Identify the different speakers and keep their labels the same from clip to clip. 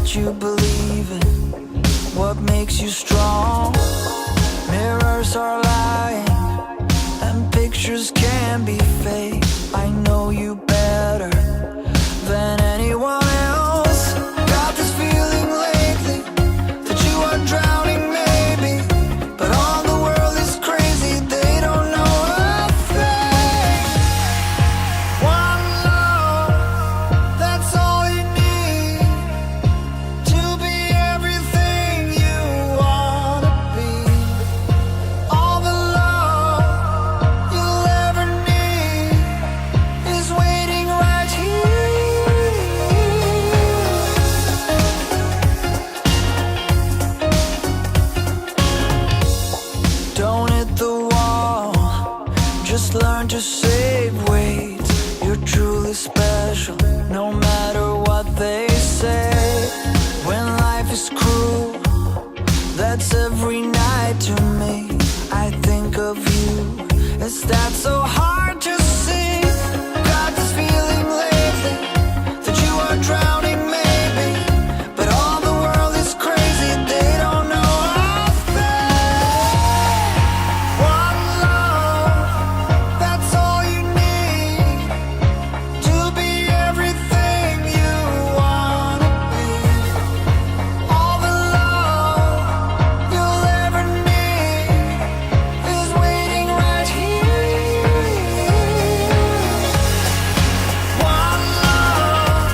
Speaker 1: what you believe in, what makes you strong. Mirrors are lying, and pictures can be fake. I know you better than anyone else. Got this feeling lately that you are drowning maybe, but all the world is crazy, they don't know a thing. One love, that's all you need to be everything you wanna be. All the love you'll ever need is waiting right here. Don't hit the wall, just learn to save weight. You're truly special, no matter what they say. When life is cruel, that's every night to me. I think of you, is that so hard to see? Got this feeling lately that you are drowning maybe, but all the world is crazy, they don't know a thing. One love, that's all you need to be everything you wanna be. All the love you'll ever need is waiting right here. One love,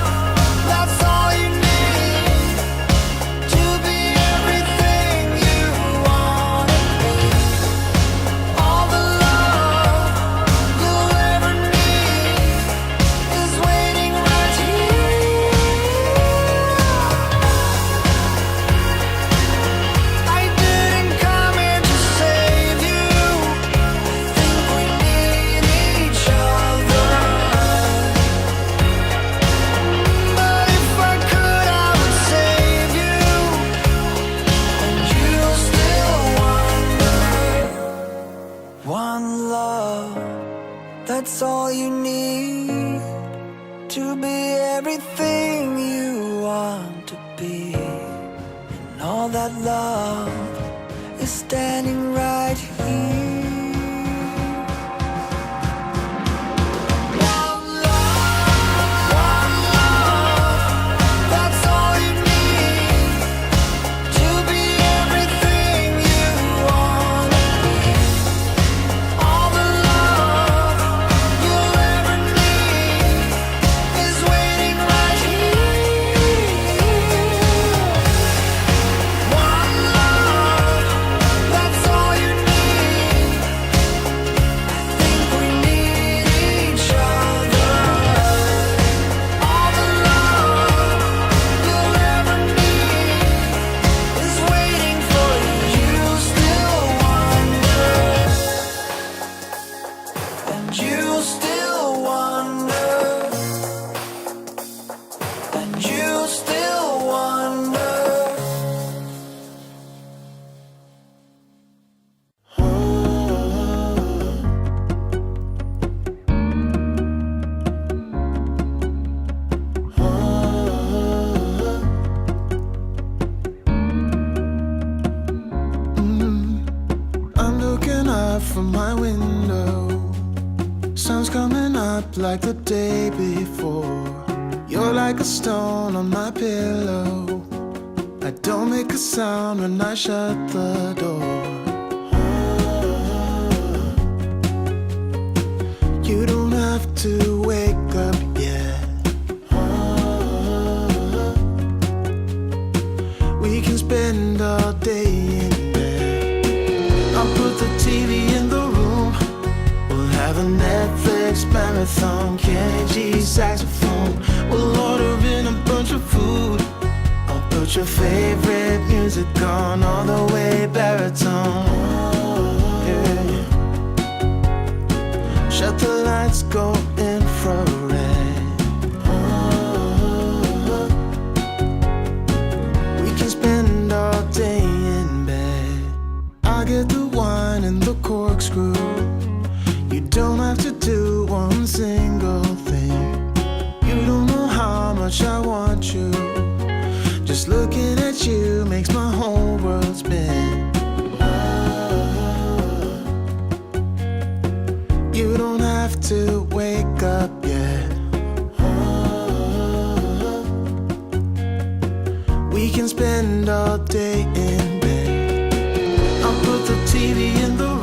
Speaker 1: that's all you need to be everything you wanna be. All the love you'll ever need is waiting right here. I didn't come here to save you. Think we need each other. But if I could, I would save you. And you'll still wonder. One love, that's all you need to be everything you want to be. And all that love is standing right here. One love, that's all you need to be everything you wanna be. All the love you'll ever need is waiting right here. One love, that's all you need. I think we need each other. All the love you'll ever need is waiting for you. You still wonder, and you still wonder, and you still wonder.
Speaker 2: I'm looking out from my window. Sun's coming up like the day before. You're like a stone on my pillow. I don't make a sound when I shut the door. You don't have to wake up yet. We can spend all day in bed. I'll put the TV in the room. We'll have a Netflix marathon, Kenny G saxophone. We'll order in a bunch of food. I'll put your favorite music on all the way baritone. Yeah. Shut the lights, go infrared. We can spend all day in bed. I get the wine and the corkscrew. You don't have to do one single thing. You don't know how much I want you. Just Just looking at you makes my whole world spin. You don't have to wake up yet. We can spend all day in bed. I'll put the TV in the